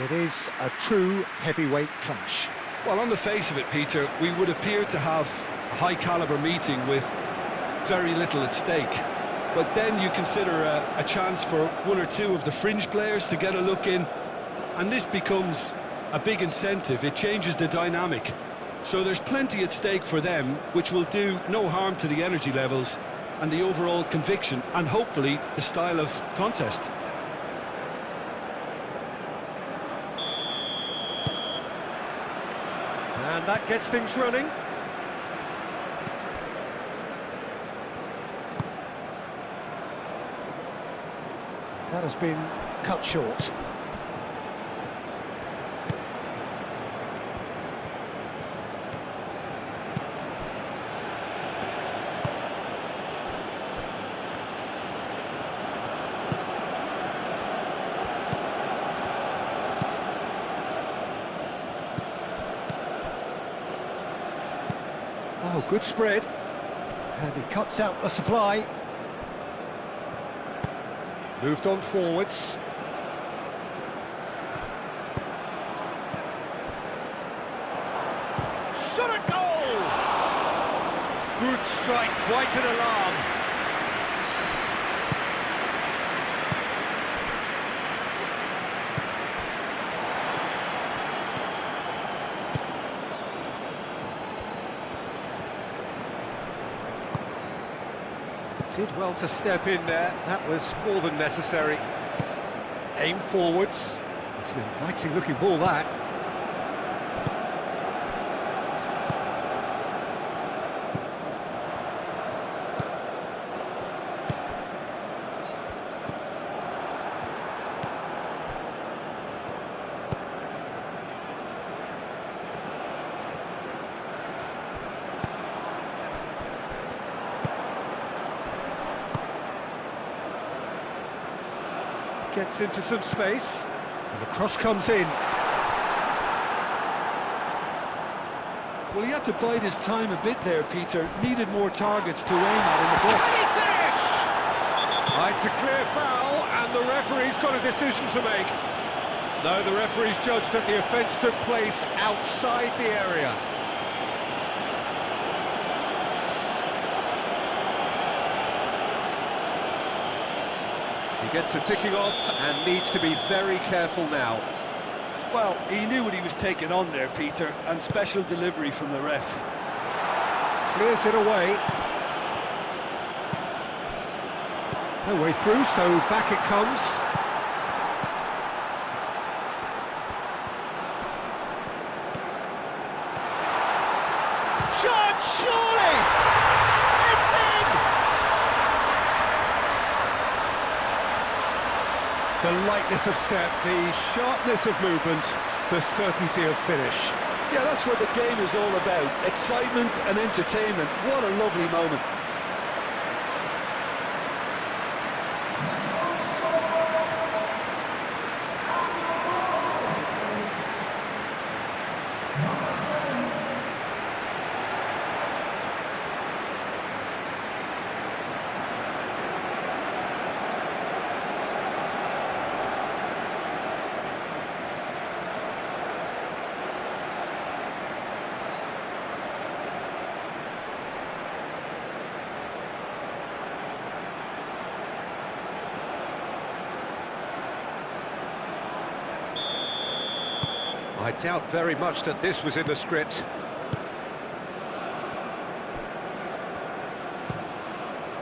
It is a true heavyweight clash. Well, on the face of it, Peter, we would appear to have a high-caliber meeting with very little at stake. But then you consider a chance for one or two of the fringe players to get a look in, and this becomes a big incentive. It changes the dynamic. So there's plenty at stake for them, which will do no harm to the energy levels and the overall conviction, and hopefully the style of contest. And that gets things running. That has been cut short. Oh, good spread. And he cuts out the supply. Moved on forwards. Shot a goal! Good strike, quite an alarm. Did well to step in there, that was more than necessary. Aim forwards. It's an inviting looking ball, that. Gets into some space, and the cross comes in. Well, he had to bide his time a bit there, Peter. Needed more targets to aim at in the box. Can he finish? It's a clear foul, and the referee's got a decision to make. No, the referee's judged that the offence took place outside the area. He gets a ticking off and needs to be very careful now. Well, he knew what he was taking on there, Peter, and special delivery from the ref. Clears it away. No way through, so back it comes. Shot, surely! It's in! The lightness of step, the sharpness of movement, the certainty of finish. Yeah, that's what the game is all about. Excitement and entertainment. What a lovely moment. I doubt very much that this was in the script.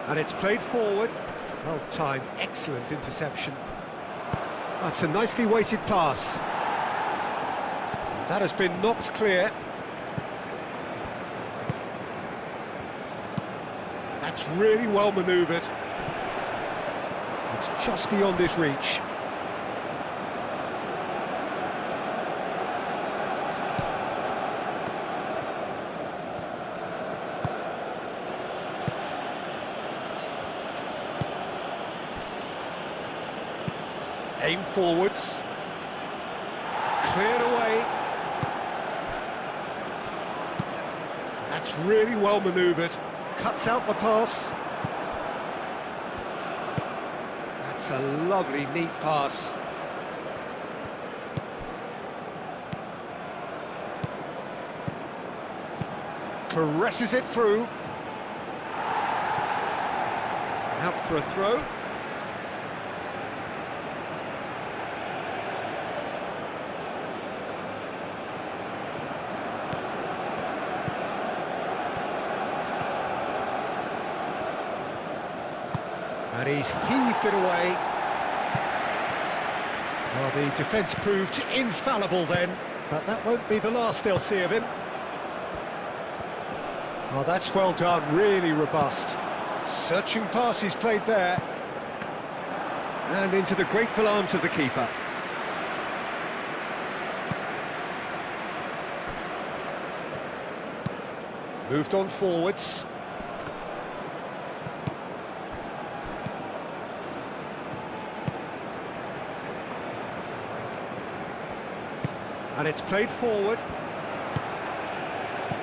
And it's played forward. Well timed, excellent interception. That's a nicely weighted pass. And that has been knocked clear. That's really well manoeuvred. It's just beyond his reach. Aim forwards. Cleared away. That's really well manoeuvred. Cuts out the pass. That's a lovely, neat pass. caresses it through. Out for a throw. And he's heaved it away. Well, the defence proved infallible then, but that won't be the last they'll see of him. Oh, that's well done, really robust. Searching pass he's played there. And into the grateful arms of the keeper. Moved on forwards. And it's played forward.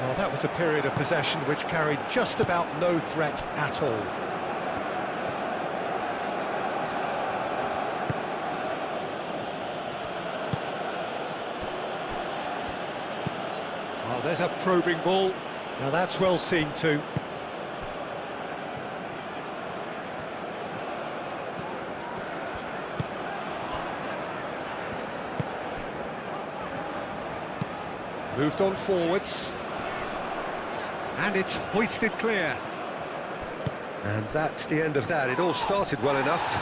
Well, that was a period of possession which carried just about no threat at all. Oh, there's a probing ball. Now that's well seen too. Moved on forwards. And it's hoisted clear. And that's the end of that. It all started well enough.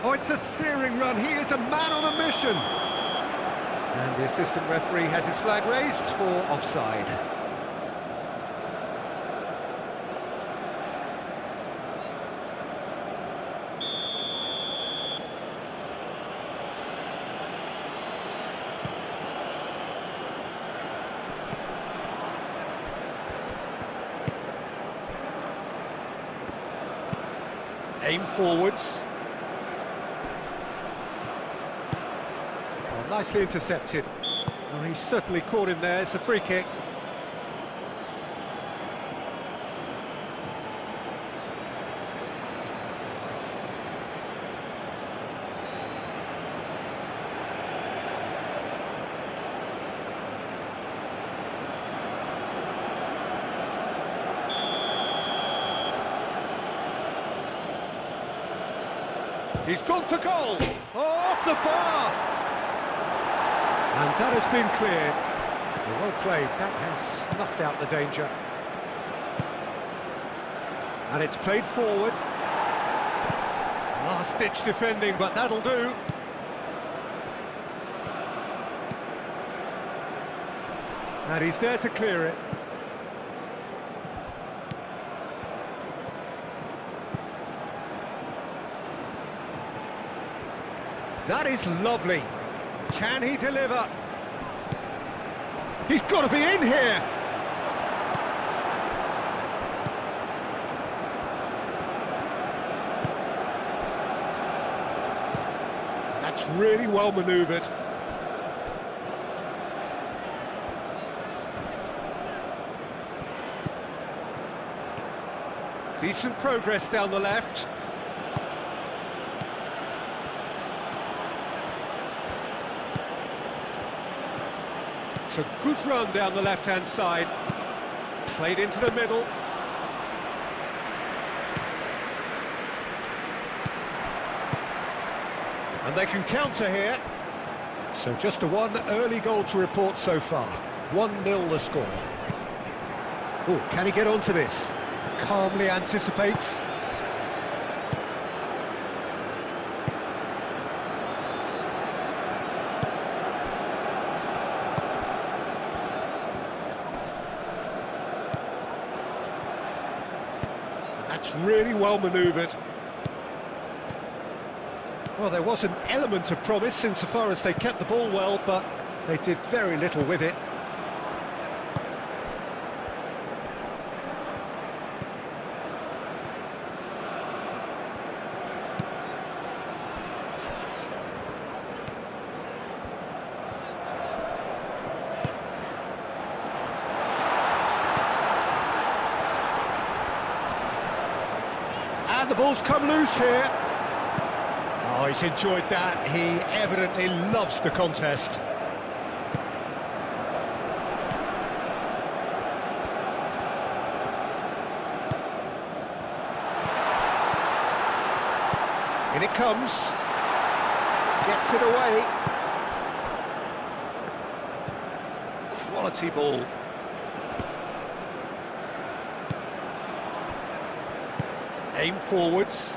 Oh, it's a searing run. He is a man on a mission. And the assistant referee has his flag raised for offside. Aim forwards. Oh, nicely intercepted. Oh, he certainly caught him there. It's a free kick. He's gone for goal! Oh, off the bar! And that has been cleared. Well played, that has snuffed out the danger. And it's played forward. Last-ditch defending, but that'll do. And he's there to clear it. That is lovely. Can he deliver? He's got to be in here. That's really well manoeuvred. Decent progress down the left. It's a good run down the left-hand side. Played into the middle. And they can counter here. So just a one early goal to report so far. 1-0 the score. Oh, can he get onto this? Calmly anticipates. That's really well manoeuvred. Well, there was an element of promise insofar as they kept the ball well, but they did very little with it. And the ball's come loose here. Oh, he's enjoyed that. He evidently loves the contest. In it comes. Gets it away. Quality ball. Aim forwards.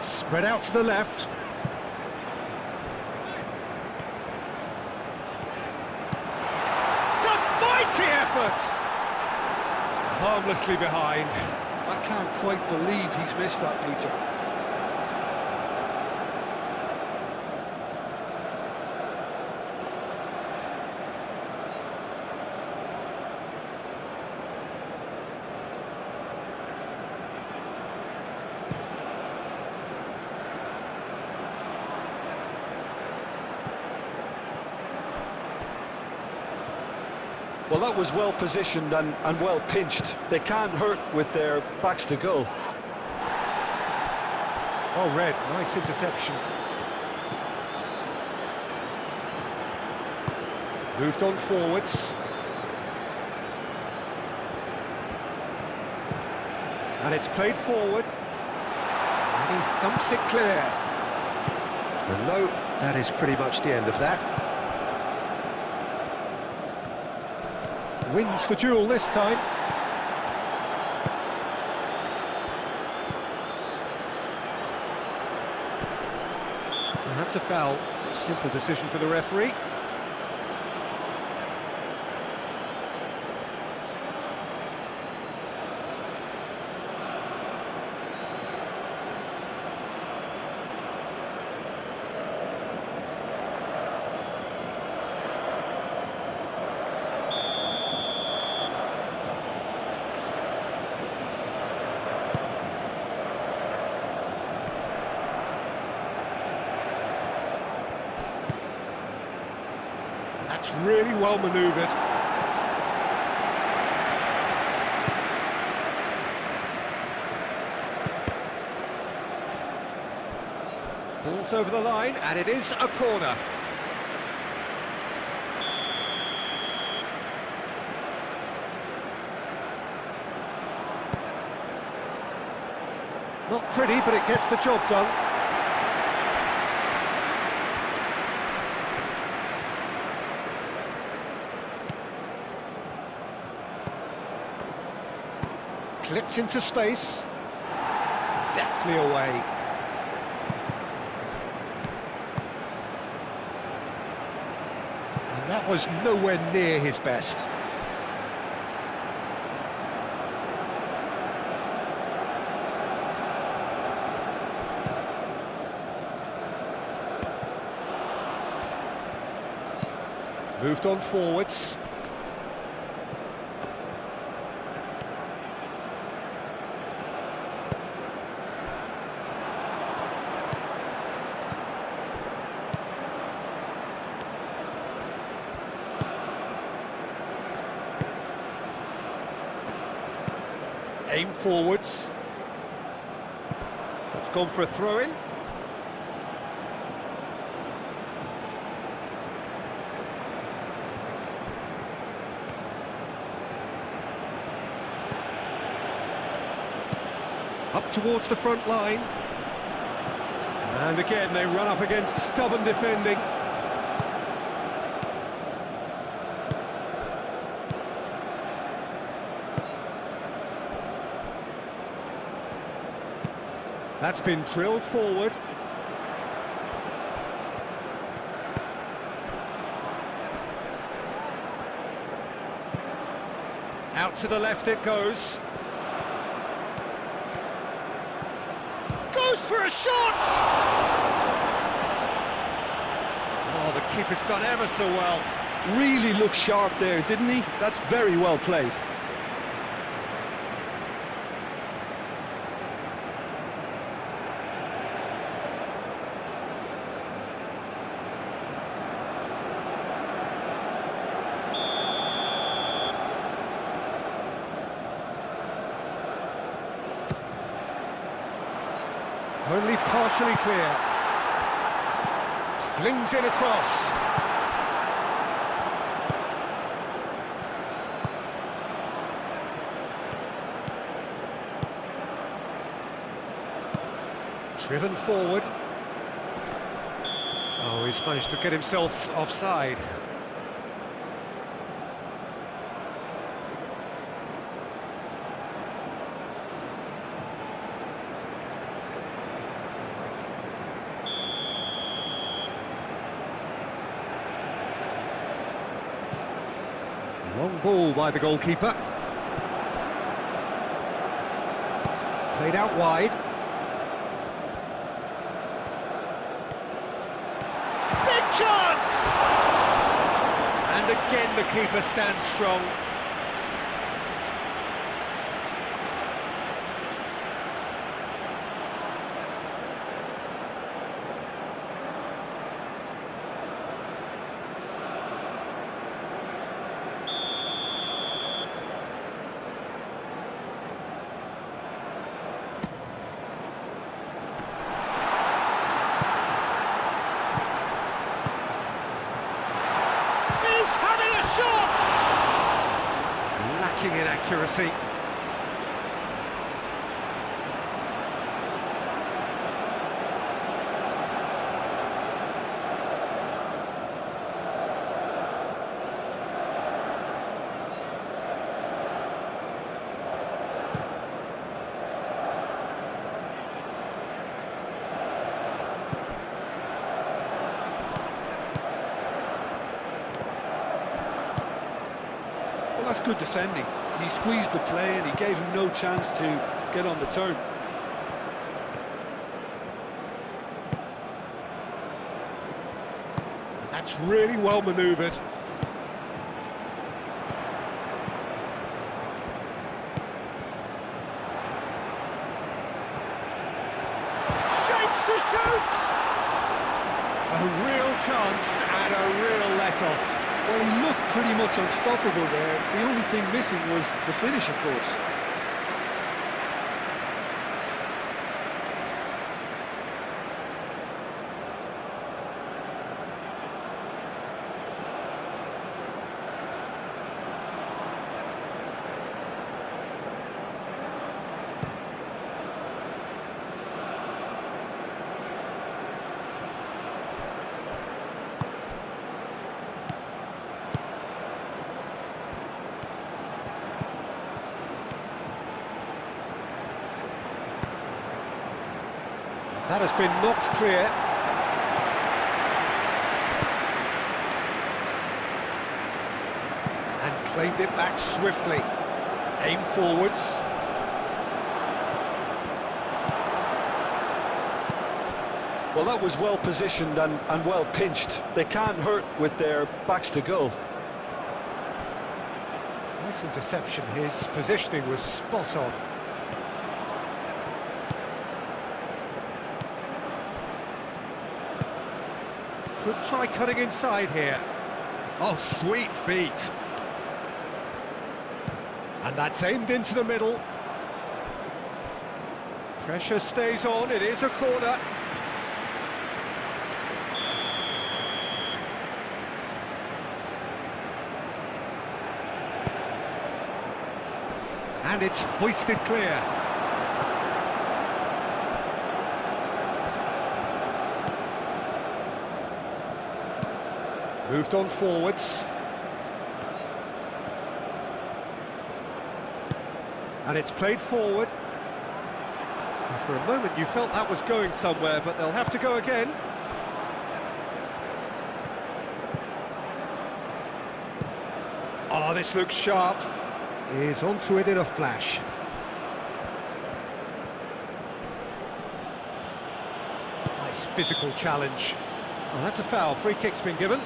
Spread out to the left. It's a mighty effort! Harmlessly behind. I can't quite believe he's missed that, Peter. Well, that was well positioned and well pinched. They can't hurt with their backs to goal. Oh, Red, nice interception. Moved on forwards. And it's played forward. And he thumps it clear. And no, that is pretty much the end of that. Wins the duel this time. And that's a foul. A simple decision for the referee. That's really well manoeuvred. Ball's over the line, and it is a corner. Not pretty, but it gets the job done. Clipped into space. Deftly away. And that was nowhere near his best. Moved on forwards. Aim forwards. That's gone for a throw-in. Up towards the front line. And again, they run up against stubborn defending. That's been drilled forward. Out to the left it goes. Goes for a shot! Oh, the keeper's done ever so well. Really looked sharp there, didn't he? That's very well played. Only partially clear. Flings in across. Driven forward. Oh, he's managed to get himself offside. Long ball by the goalkeeper. Played out wide. Big chance! And again the keeper stands strong. Lacking in accuracy. Well, that's good defending. He squeezed the play and he gave him no chance to get on the turn. That's really well manoeuvred. Shapes to shoot! A real chance and a real let-off. Well, he looked pretty much unstoppable there. The only thing missing was the finish, of course. That has been knocked clear. And claimed it back swiftly. Aim forwards. Well, that was well positioned and well pinched. They can't hurt with their backs to goal. Nice interception. His positioning was spot on. Could try cutting inside here. Oh, sweet feet. And that's aimed into the middle. Pressure stays on, it is a corner. And it's hoisted clear. Moved on forwards. And it's played forward. And for a moment you felt that was going somewhere, but they'll have to go again. Oh, this looks sharp. He's onto it in a flash. Nice physical challenge. Oh, that's a foul. Free kick's been given.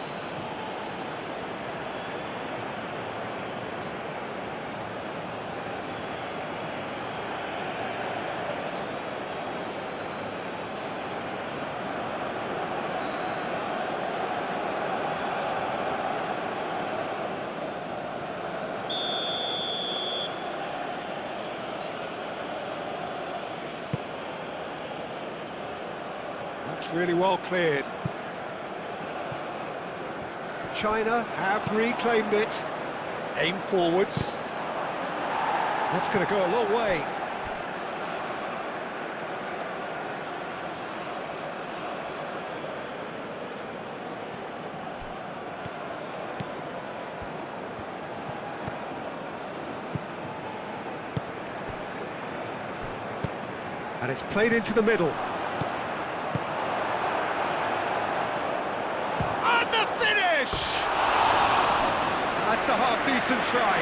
That's really well cleared. China have reclaimed it. Aim forwards. That's going to go a long way. And it's played into the middle. And the finish! That's a half-decent try.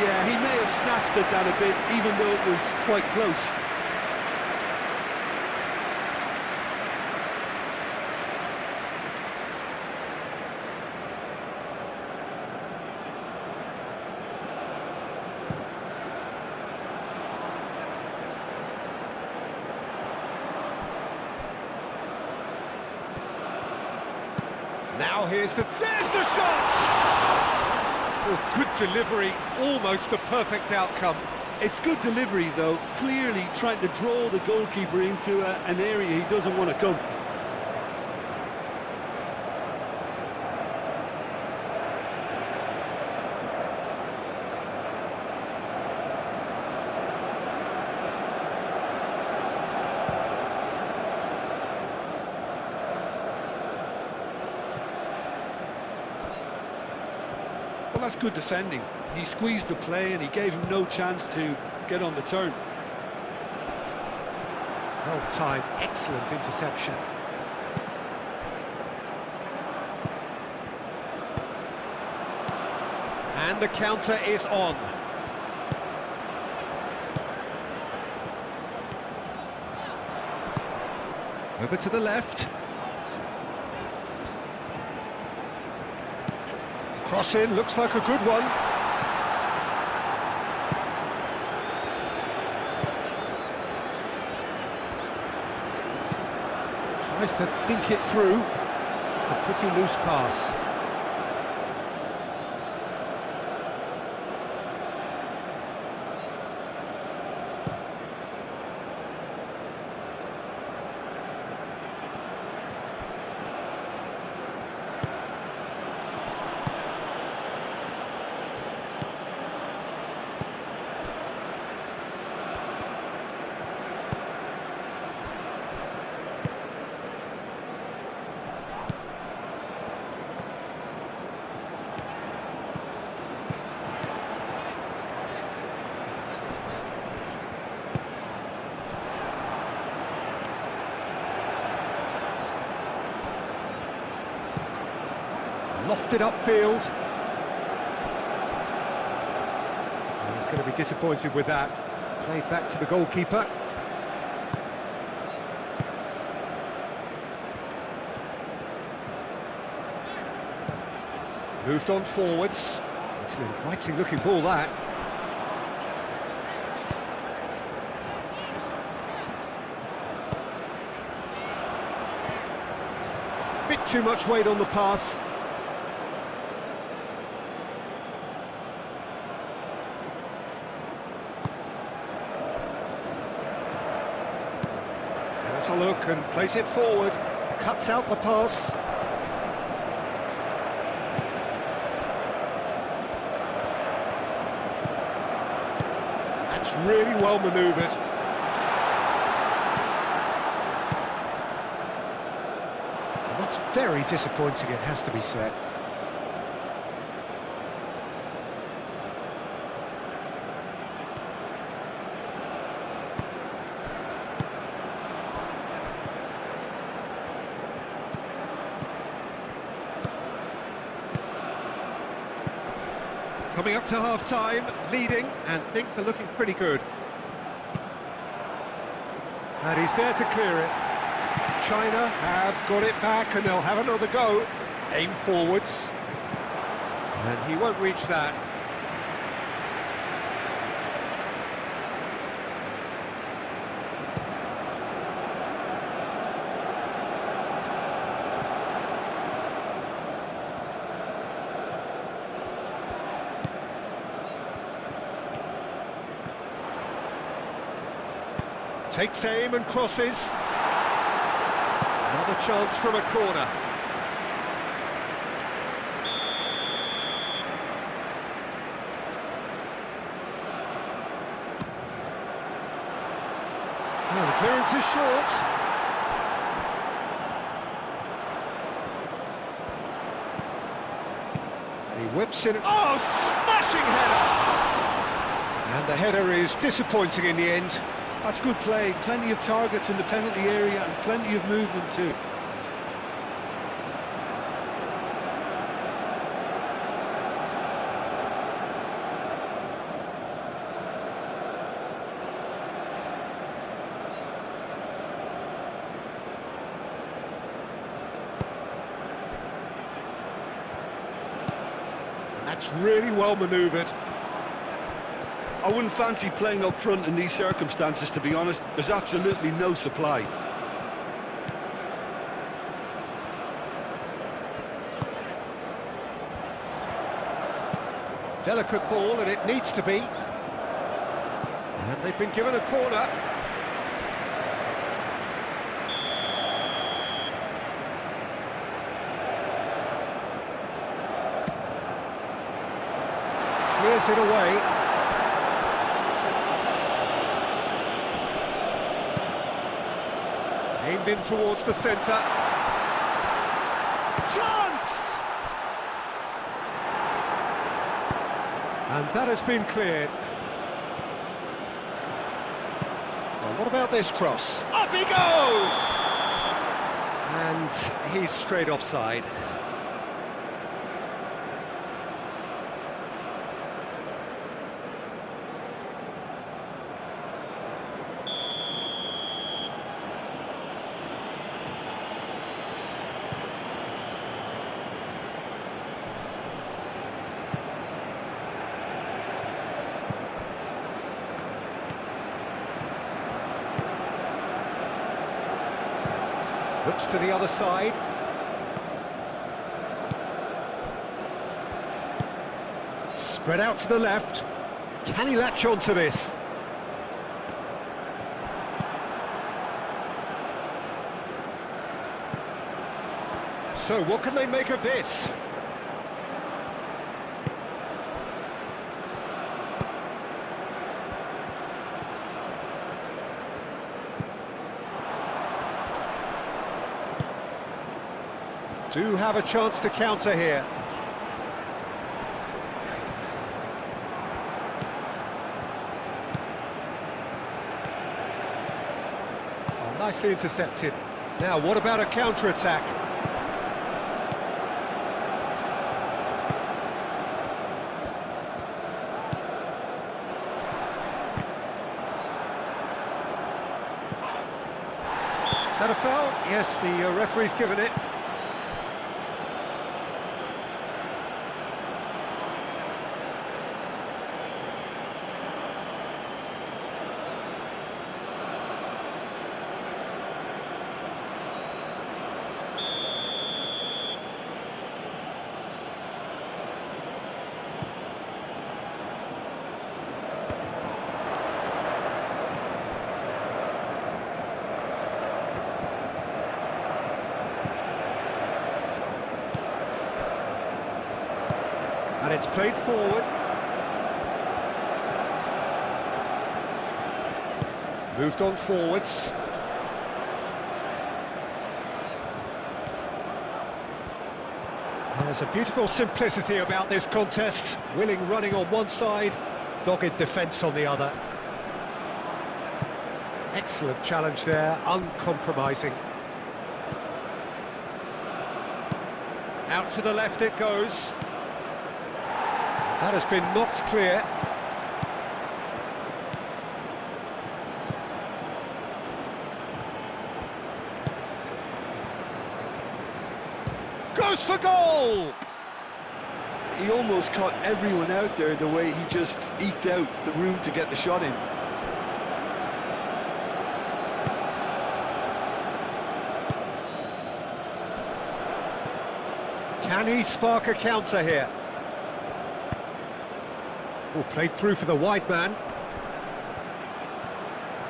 Yeah, he may have snatched at that a bit, even though it was quite close. Now there's the shot! Oh, good delivery, almost the perfect outcome. It's good delivery, though, clearly trying to draw the goalkeeper into an area he doesn't want to come. Well, that's good defending. He squeezed the play and he gave him no chance to get on the turn. Well timed, excellent interception. And the counter is on. Over to the left. Cross in, looks like a good one. Tries to dink it through. It's a pretty loose pass. Lofted upfield. And he's going to be disappointed with that. Played back to the goalkeeper. Moved on forwards. It's an inviting looking ball, that. Bit too much weight on the pass. A look and place it forward, cuts out the pass. That's really well manoeuvred. And that's very disappointing, it has to be said. Coming up to half-time, leading, and things are looking pretty good. And he's there to clear it. China have got it back, and they'll have another go. Aim forwards. And he won't reach that. Takes aim and crosses. Another chance from a corner. Oh, the clearance is short. And he whips in. Oh, smashing header! And the header is disappointing in the end. That's good play. Plenty of targets in the penalty area and plenty of movement too. That's really well manoeuvred. I wouldn't fancy playing up front in these circumstances, to be honest. There's absolutely no supply. Delicate ball, and it needs to be. And they've been given a corner. Clears it away. Aimed in towards the centre. Chance! And that has been cleared. Well, what about this cross? Up he goes! And he's straight offside. Looks to the other side. Spread out to the left. Can he latch on to this? So what can they make of this? Do have a chance to counter here. Oh, nicely intercepted. Now, what about a counter-attack? That a foul? Yes, the referee's given it. And it's played forward. Moved on forwards. There's a beautiful simplicity about this contest. Willing running on one side, dogged defence on the other. Excellent challenge there, uncompromising. Out to the left it goes. That has been knocked clear. Goes for goal! He almost caught everyone out there the way he just eked out the room to get the shot in. Can he spark a counter here? Oh, played through for the wide man.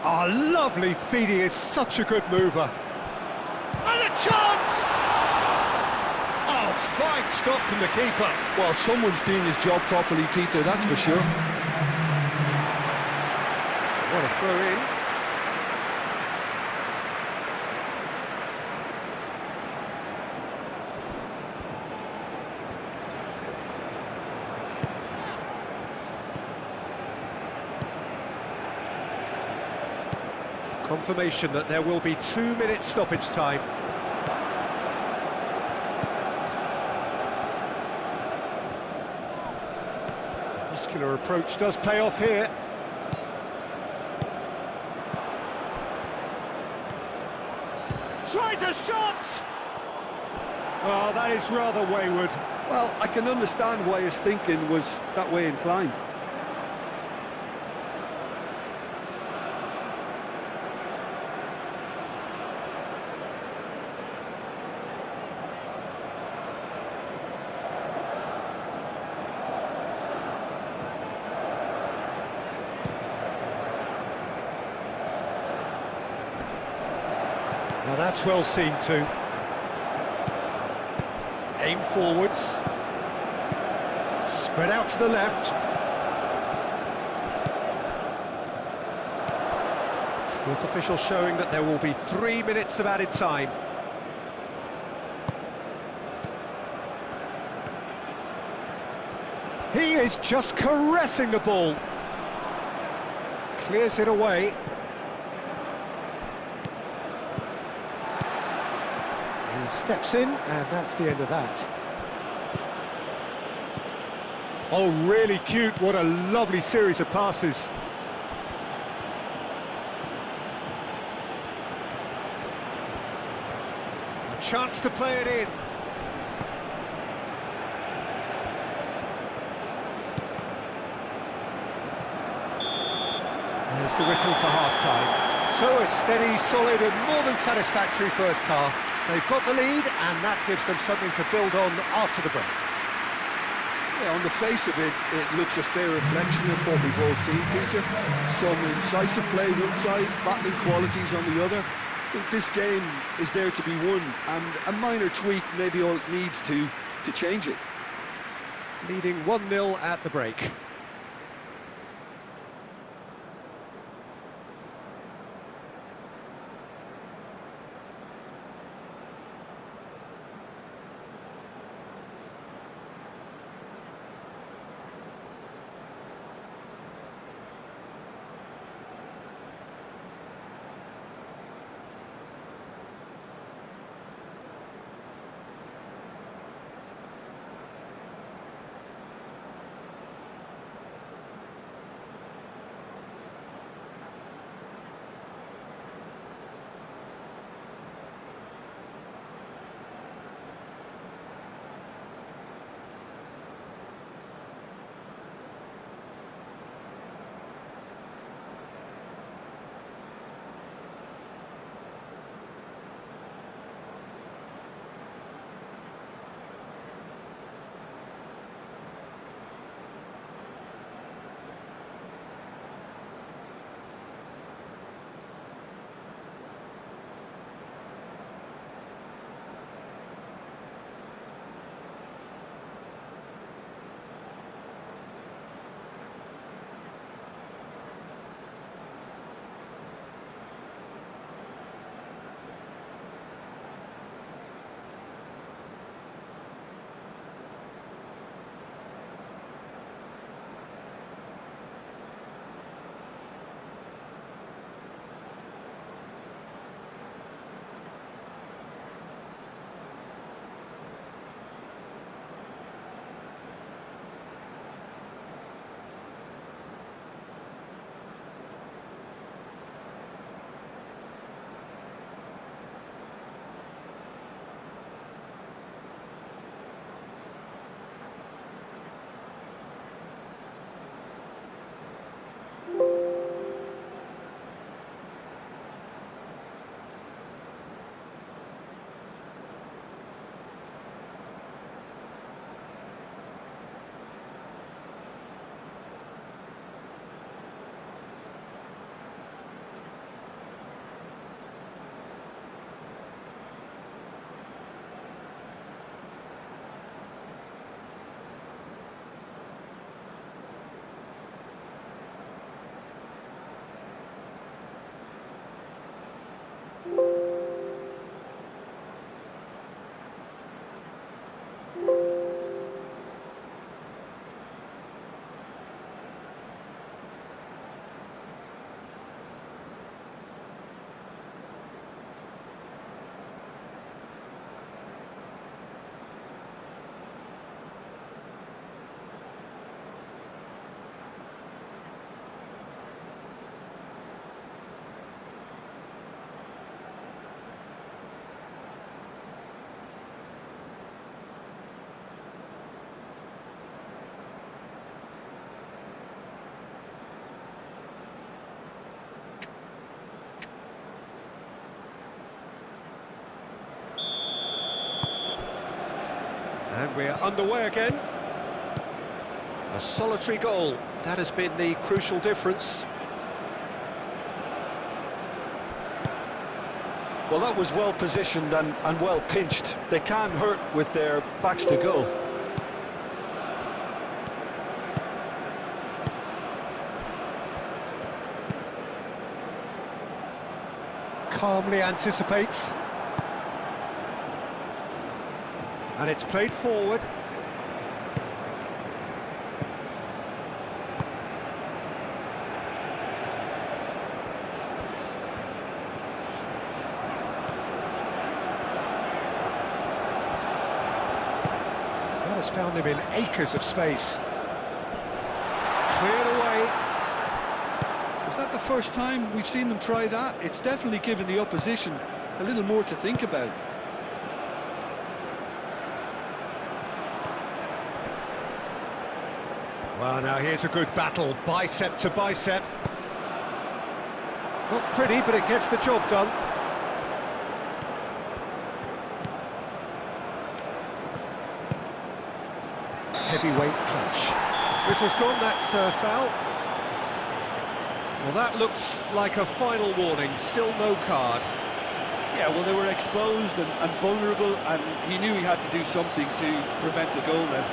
Oh, lovely feed, he is such a good mover. And a chance! Oh, fine stop from the keeper. Well, someone's doing his job properly, Peter, that's for sure. What a throw in. Confirmation that there will be 2 minutes stoppage time. Muscular approach does pay off here. Tries a shot! Oh, that is rather wayward. Well, I can understand why his thinking was that way inclined. Now that's well seen too. Aim forwards. Spread out to the left. Fourth official showing that there will be 3 minutes of added time. He is just caressing the ball. Clears it away. He steps in, and that's the end of that. Oh, really cute. What a lovely series of passes. A chance to play it in. There's the whistle for half-time. So a steady, solid and more than satisfactory first half. They've got the lead, and that gives them something to build on after the break. Yeah, on the face of it, it looks a fair reflection of what we've all seen, Peter. Some incisive play one side, battling qualities on the other. I think this game is there to be won, and a minor tweak maybe all it needs to change it. Leading 1-0 at the break. And we're underway again. A solitary goal. That has been the crucial difference. Well, that was well positioned and well pinched. They can't hurt with their backs to goal. Calmly anticipates. And it's played forward. That has found him in acres of space. Cleared away. Is that the first time we've seen them try that? It's definitely given the opposition a little more to think about. Well, now here's a good battle, bicep to bicep. Not pretty, but it gets the job done. Heavyweight punch. Whistle's gone, that's foul. Well, that looks like a final warning, still no card. Yeah, well, they were exposed and vulnerable, and he knew he had to do something to prevent a goal then.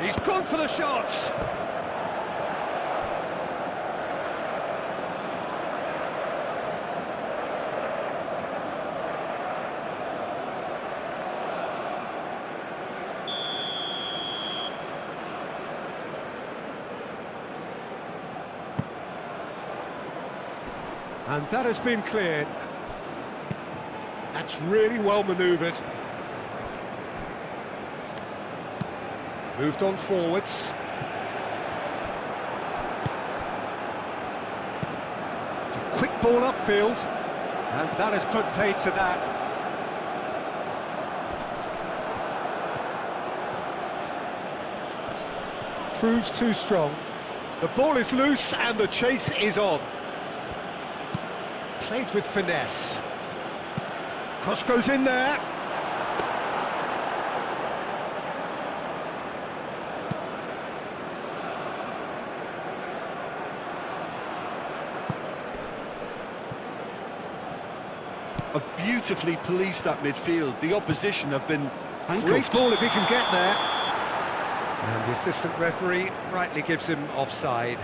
He's gone for the shots. And that has been cleared. That's really well manoeuvred. Moved on forwards. It's a quick ball upfield. And that has put paid to that. Proves too strong. The ball is loose and the chase is on. Played with finesse. Cross goes in there. Have beautifully policed that midfield. The opposition have been handcuffed. Great ball if he can get there. And the assistant referee rightly gives him offside.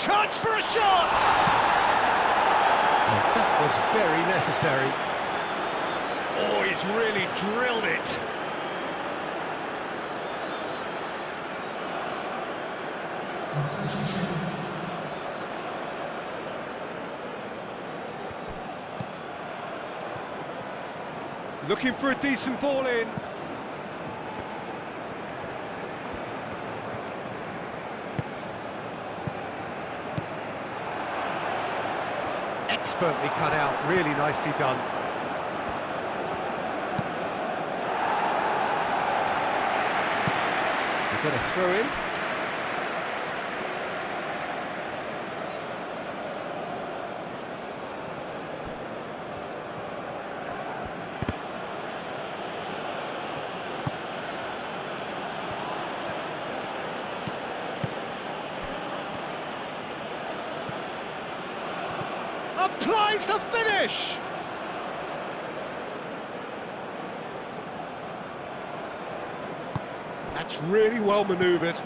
Chance for a shot! Oh, that was very necessary. Oh, he's really drilled it. Looking for a decent ball in. Expertly cut out, really nicely done. We've got a throw in. Applies the finish! That's really well manoeuvred.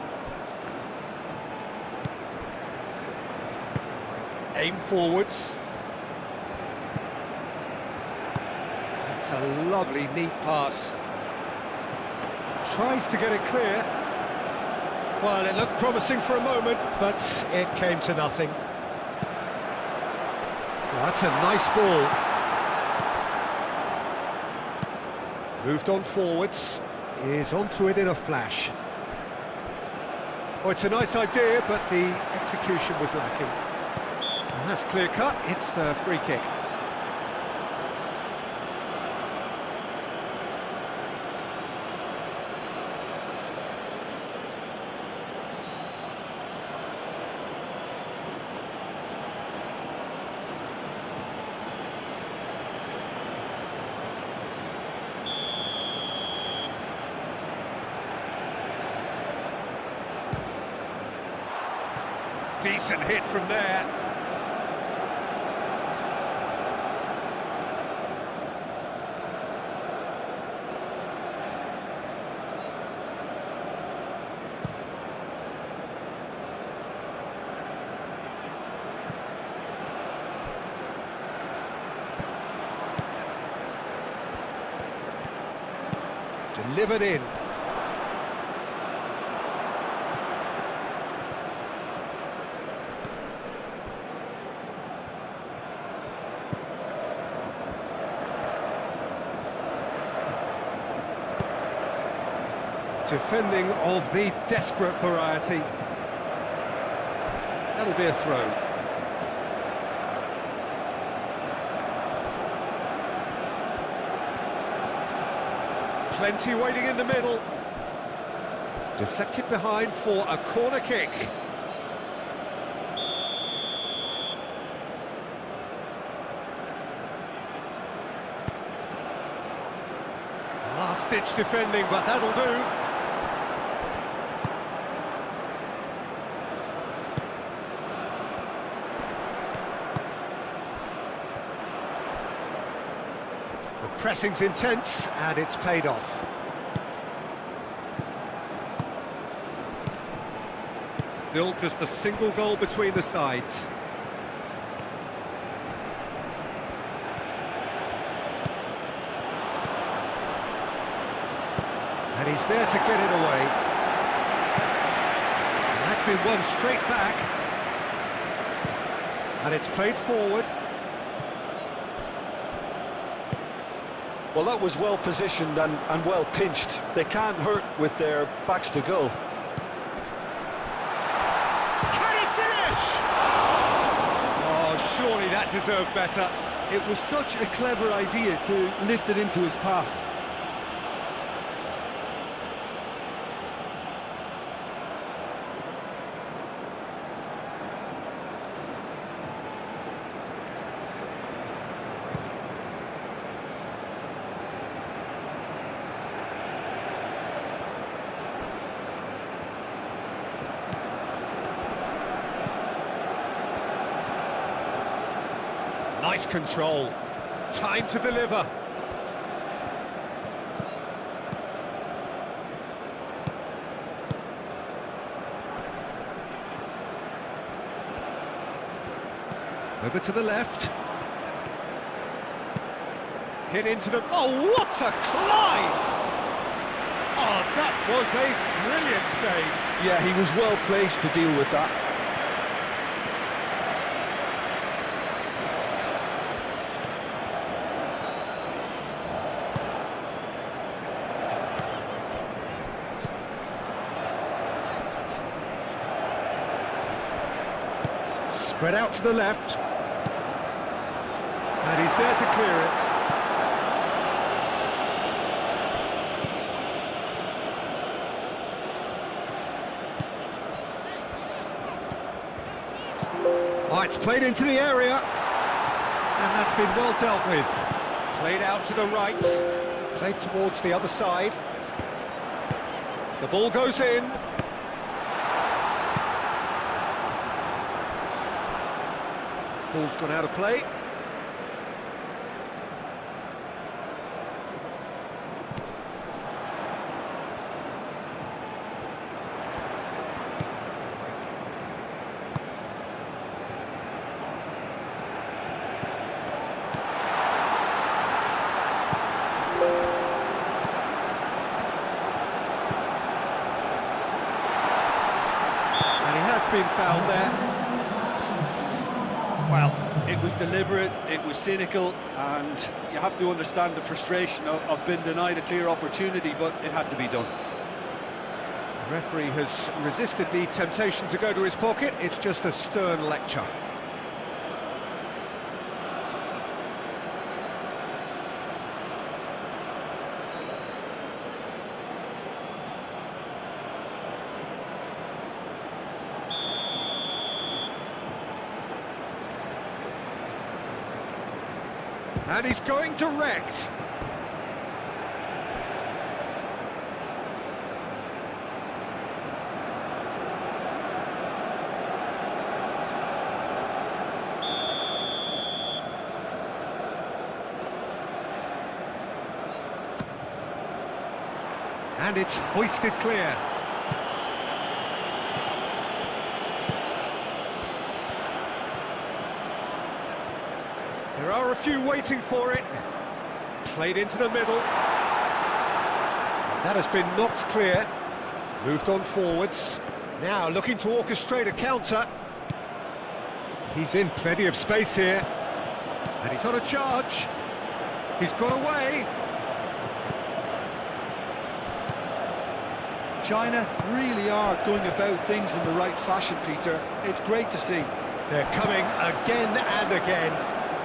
Aim forwards. That's a lovely, neat pass. Tries to get it clear. Well, it looked promising for a moment, but it came to nothing. Well, that's a nice ball. Moved on forwards. Is onto it in a flash. Oh, it's a nice idea, but the execution was lacking. And that's clear cut. It's a free kick. Decent hit from there. Delivered in. Defending of the desperate variety. That'll be a throw. Plenty waiting in the middle. Deflected behind for a corner kick. Last-ditch defending, but that'll do. Pressing's intense, and it's paid off. Still just a single goal between the sides. And he's there to get it away. And that's been won straight back. And it's played forward. Well, that was well positioned and well pinched. They can't hurt with their backs to goal. Can he finish? Oh, surely that deserved better. It was such a clever idea to lift it into his path. Nice control. Time to deliver. Over to the left. Hit into the... Oh, what a climb! Oh, that was a brilliant save. Yeah, he was well placed to deal with that. Spread out to the left. And he's there to clear it. Oh, it's played into the area. And that's been well dealt with. Played out to the right. Played towards the other side. The ball goes in. Ball's gone out of play. And he has been fouled there. Well, it was deliberate, it was cynical, and you have to understand the frustration of being denied a clear opportunity, but it had to be done. The referee has resisted the temptation to go to his pocket. It's just a stern lecture. And he's going direct. And it's hoisted clear. There are a few waiting for it. Played into the middle. That has been knocked clear. Moved on forwards. Now looking to orchestrate a counter. He's in plenty of space here. And he's on a charge. He's got away. China really are going about things in the right fashion, Peter. It's great to see. They're coming again and again.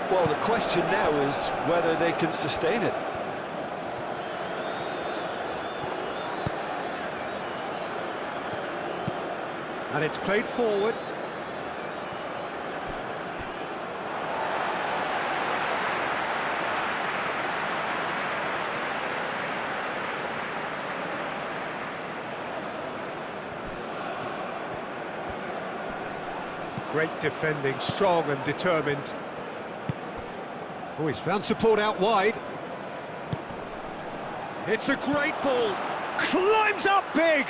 Well, the question now is whether they can sustain it. And it's played forward. Great defending, strong and determined. Oh, he's found support out wide. It's a great ball. Climbs up big.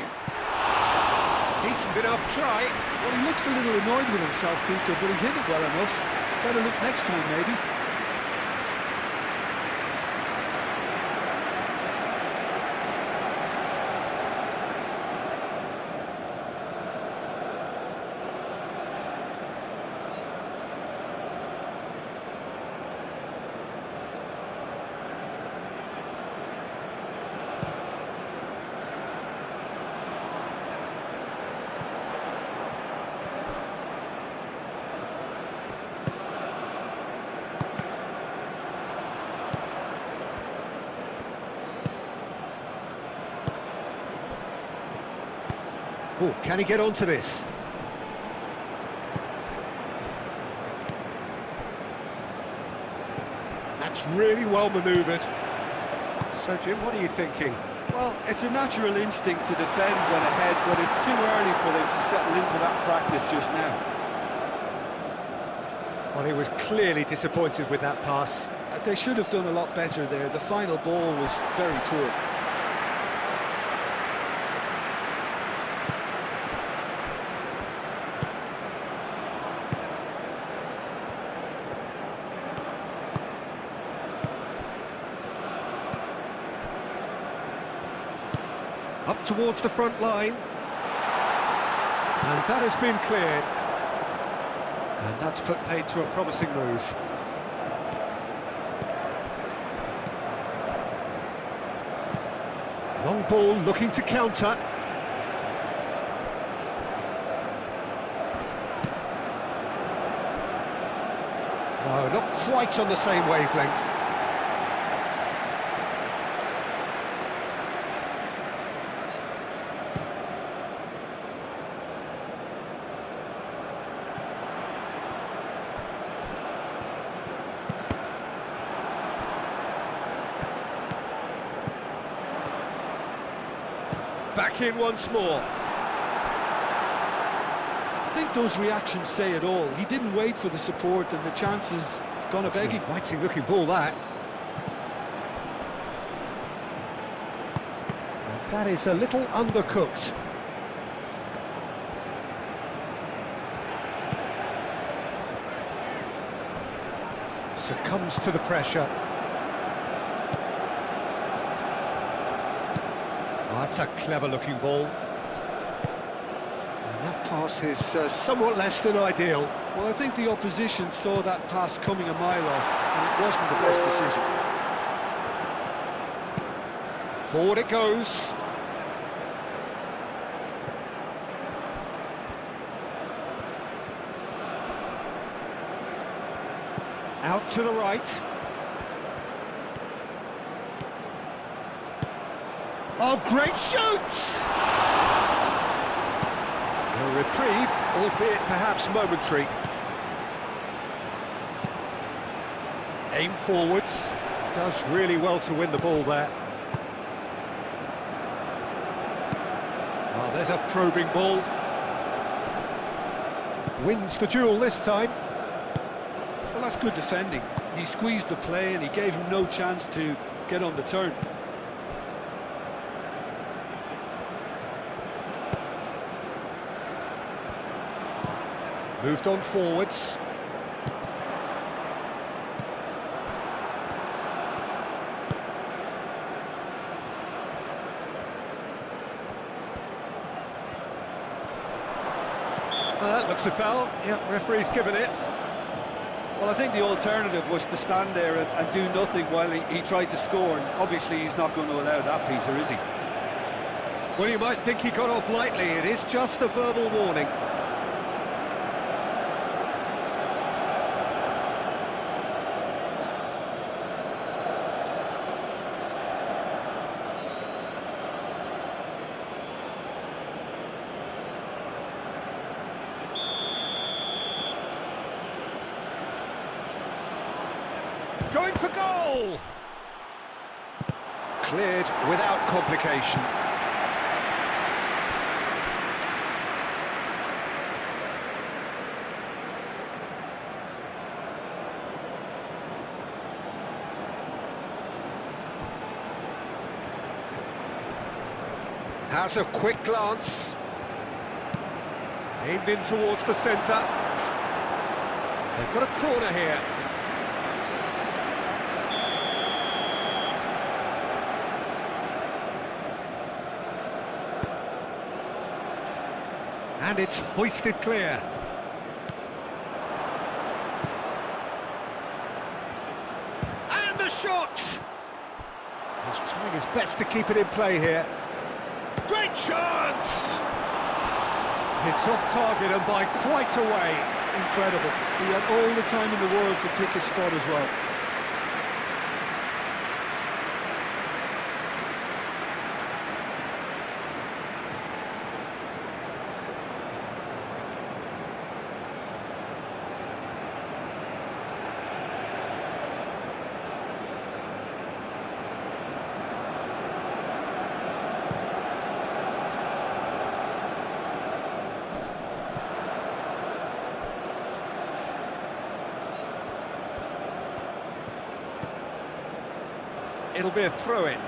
Decent enough try. Well, he looks a little annoyed with himself, Peter, but he hit it well enough. Better look next time, maybe. Oh, can he get onto this? That's really well manoeuvred. So, Jim, what are you thinking? Well, it's a natural instinct to defend when ahead, but it's too early for them to settle into that practice just now. Well, he was clearly disappointed with that pass. They should have done a lot better there. The final ball was very poor. Up towards the front line. And that has been cleared. And that's put paid to a promising move. Long ball looking to counter. No, not quite on the same wavelength. Back in once more. I think those reactions say it all. He didn't wait for the support and the chances gone a begging. Fighting looking ball that. And that is a little undercooked. Succumbs to the pressure. Oh, that's a clever looking ball. And that Pass is somewhat less than ideal. Well, I think the opposition saw that pass coming a mile off, and it wasn't the best decision. Forward it goes. Out to the right. Oh, great shoot! A reprieve, albeit perhaps momentary. Aim forwards. Does really well to win the ball there. Oh, there's a probing ball. Wins the duel this time. Well, that's good defending. He squeezed the play and he gave him no chance to get on the turn. Moved on forwards. That looks a foul. Yep, referee's given it. Well, I think the alternative was to stand there and do nothing while he tried to score, and obviously he's not going to allow that, Peter, is he? Well, you might think he got off lightly. It is just a verbal warning. Going for goal! Cleared without complication. Has a quick glance. Aimed in towards the centre. They've got a corner here. And it's hoisted clear. And the shot! He's trying his best to keep it in play here. Great chance! It's off target and by quite a way. Incredible. He had all the time in the world to pick his spot as well. It'll be a throw-in.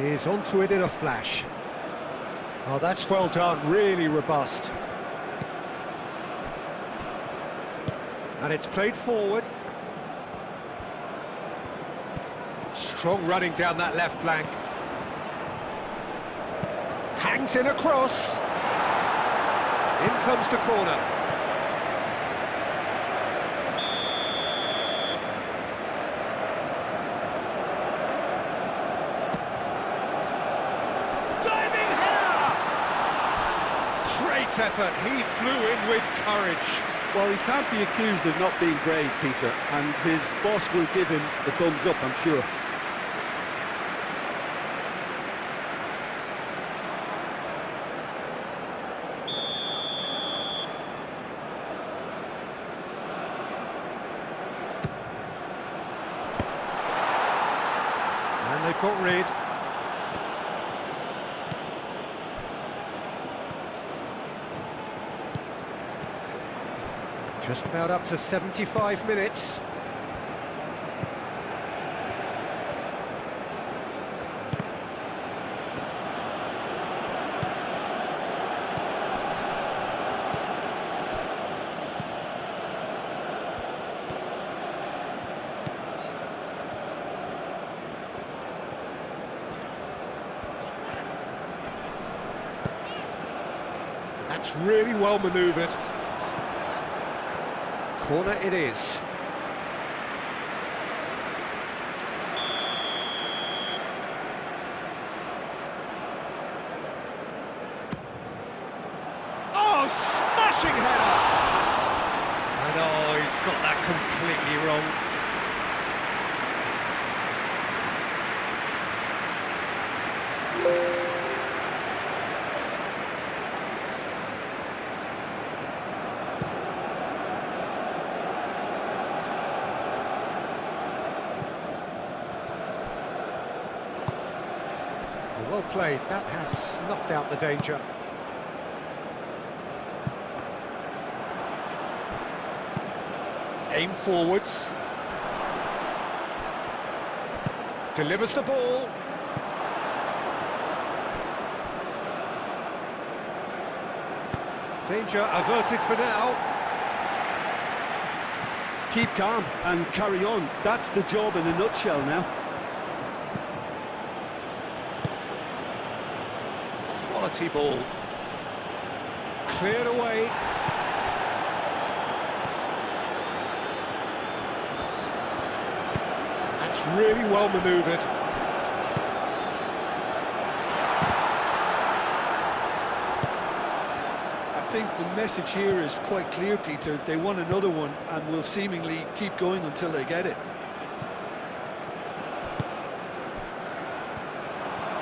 He's onto it in a flash. Oh, that's well done, really robust. And it's played forward. Strong running down that left flank. Hangs in across. In comes the corner. Diving header! Great effort, he flew in with courage. Well, he can't be accused of not being brave, Peter, and his boss will give him the thumbs up, I'm sure. And they've got rid. Just about up to 75 minutes. That's really well manoeuvred. Corner it is. Oh, smashing header! And oh, he's got that completely wrong. Well played, that has snuffed out the danger. Aim forwards. Delivers the ball. Danger averted for now. Keep calm and carry on. That's the job in a nutshell now. Quality ball. Cleared away. That's really well manoeuvred. I think the message here is quite clear, Peter. They want another one and will seemingly keep going until they get it.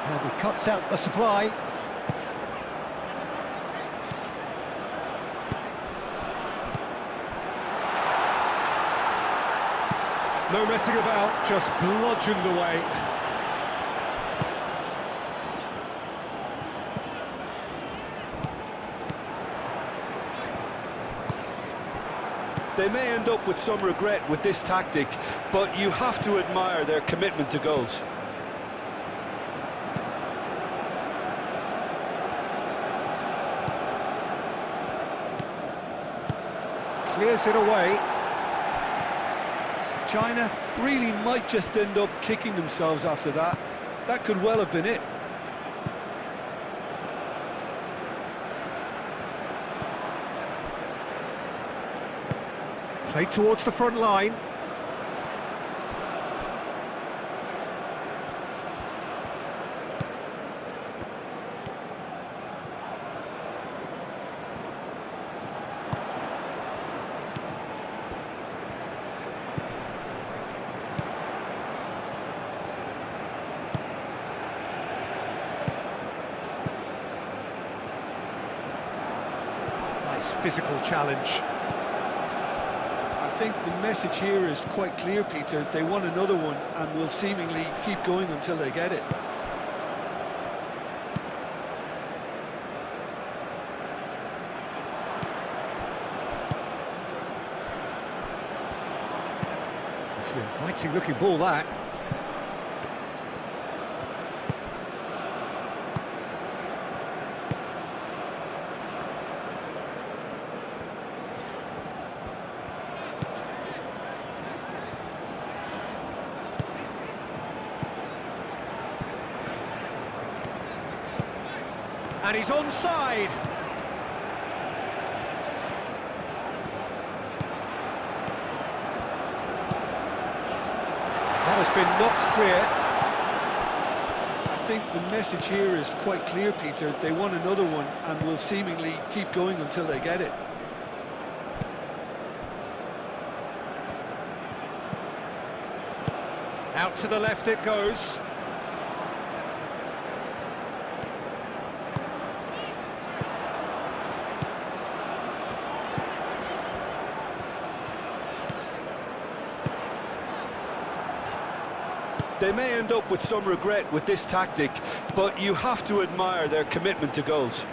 And he cuts out the supply. No messing about, just bludgeoned away. They may end up with some regret with this tactic, but you have to admire their commitment to goals. Clears it away. China really might just end up kicking themselves after that. That could well have been it. Played towards the front line. Nice physical challenge. I think the message here is quite clear, Peter. They want another one and will seemingly keep going until they get it. It's an inviting looking ball, that. And he's onside. That has been knocked clear. I think the message here is quite clear, Peter. They want another one and will seemingly keep going until they get it. Out to the left it goes. They may end up with some regret with this tactic, but you have to admire their commitment to goals.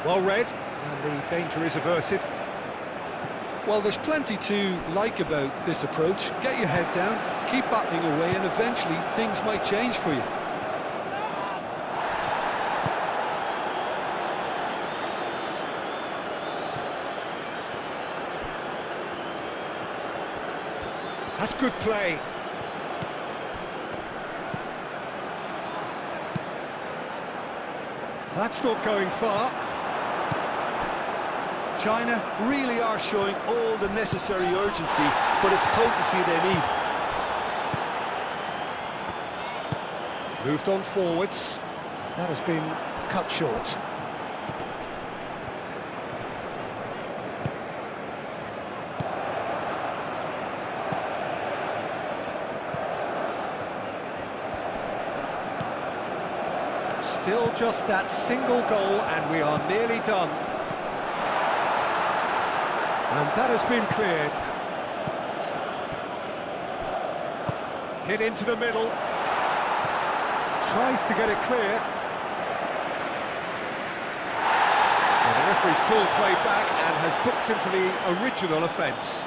Well read, and the danger is averted. Well, there's plenty to like about this approach. Get your head down, keep battling away, and eventually things might change for you. That's good play. That's not going far. China really are showing all the necessary urgency, but it's potency they need. Moved on forwards. That has been cut short. Still just that single goal and we are nearly done. And that has been cleared. Hit into the middle. Tries to get it clear. Well, the referee's pulled play back and has booked him for the original offence.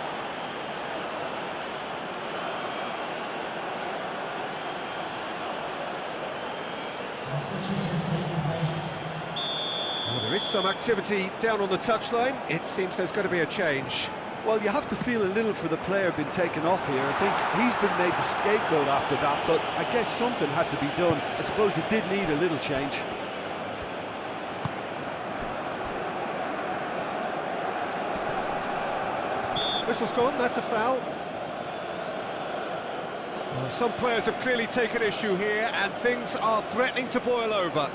Well, there is some activity down on the touchline. It seems there's going to be a change. Well, you have to feel a little for the player being taken off here. I think he's been made the scapegoat after that, but I guess something had to be done. I suppose it did need a little change. Whistle's gone, that's a foul. Well, some players have clearly taken issue here, and things are threatening to boil over.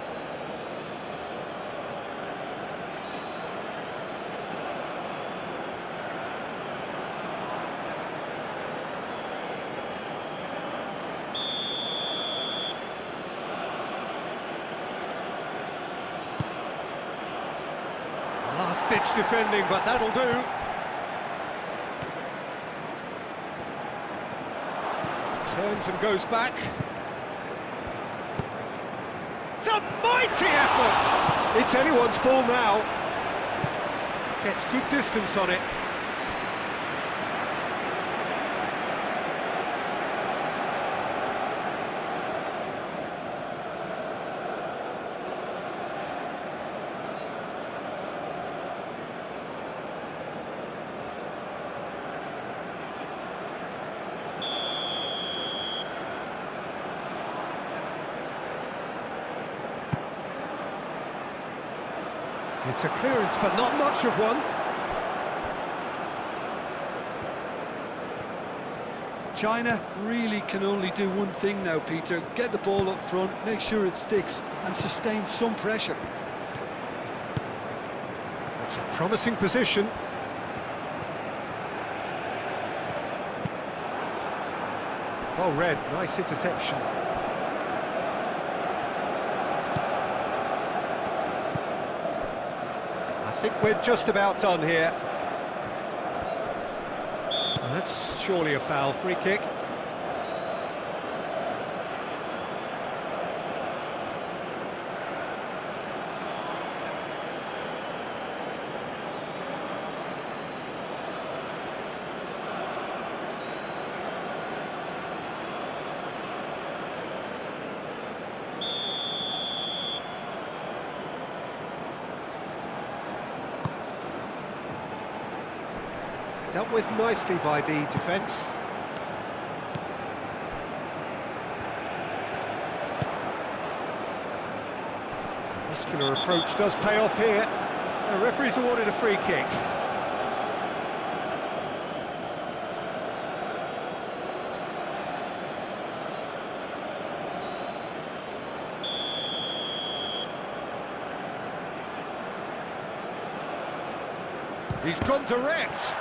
Last-ditch defending, but that'll do. Turns and goes back. It's a mighty effort! It's anyone's ball now. Gets good distance on it. It's a clearance, but not much of one. China really can only do one thing now, Peter. Get the ball up front, make sure it sticks, and sustain some pressure. It's a promising position. Well read, nice interception. I think we're just about done here. Well, that's surely a foul, free kick. Dealt with nicely by the defence. Muscular approach does pay off here. The referee's awarded a free kick. He's gone direct.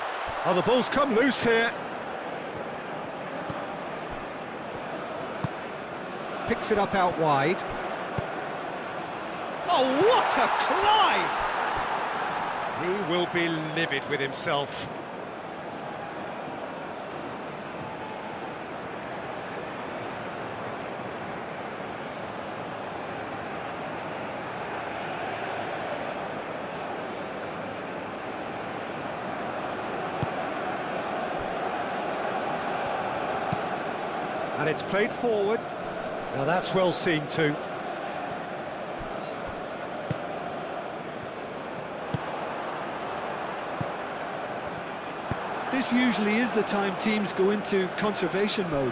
Oh, the ball's come loose here. Picks it up out wide. Oh, what a climb! He will be livid with himself. And it's played forward. Now that's well seen too. This usually is the time teams go into conservation mode.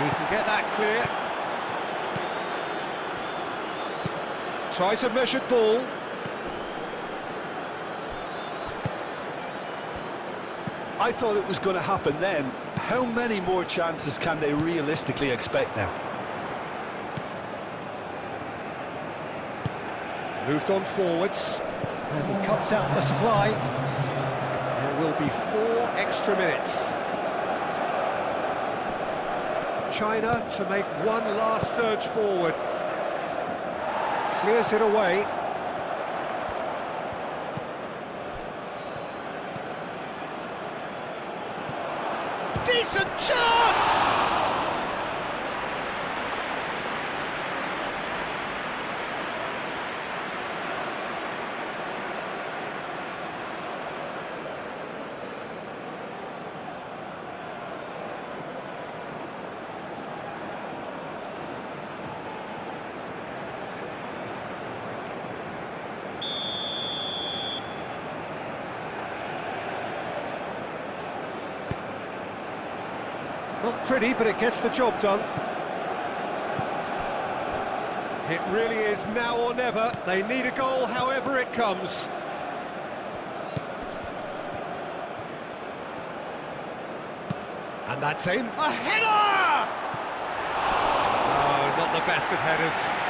He can Tries a measured ball. I thought it was going to happen then. How many more chances can they realistically expect now? Moved on forwards, and he cuts out the supply. There will be 4 extra minutes. China to make one last surge forward. Clears it away. Decent chance! Not pretty, but it gets the job done. It really is now or never. They need a goal however it comes. And that's him. A header! Oh, not the best of headers.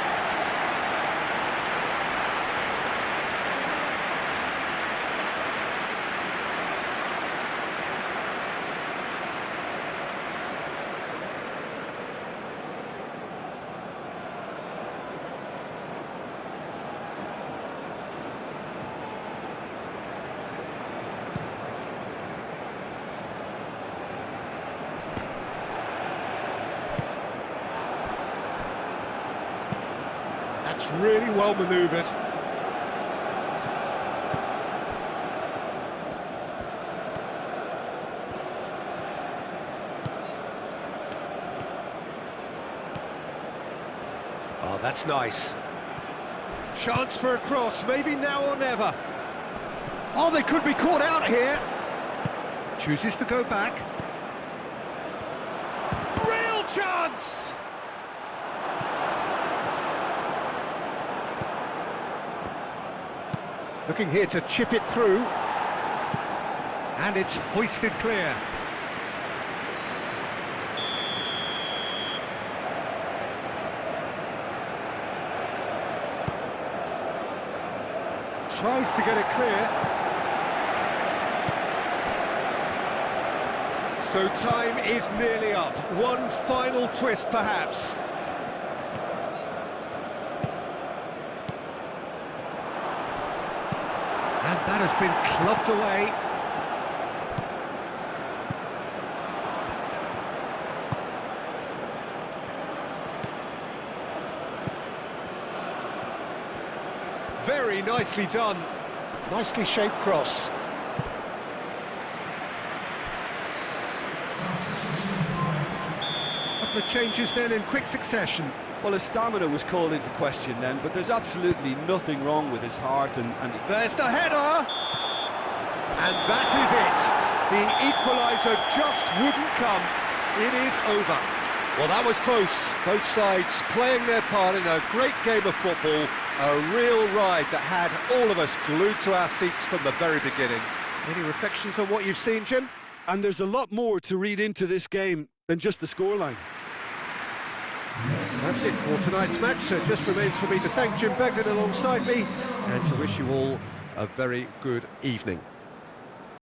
That's really well manoeuvred. Oh, that's nice. Chance for a cross, maybe now or never. Oh, they could be caught out here. Chooses to go back. Real chance! Looking here to chip it through. And it's hoisted clear. Tries to get it clear. So time is nearly up. One final twist, perhaps. And that has been clubbed away. Very nicely done. Nicely shaped cross. Couple of changes then in quick succession. Well, his stamina was called into question then, but there's absolutely nothing wrong with his heart and There's the header! And that is it. The equaliser just wouldn't come. It is over. Well, that was close. Both sides playing their part in a great game of football. A real ride that had all of us glued to our seats from the very beginning. Any reflections on what you've seen, Jim? and there's a lot more to read into this game than just the scoreline. That's it for tonight's match. So it just remains for me to thank Jim Beglin alongside me and to wish you all a very good evening.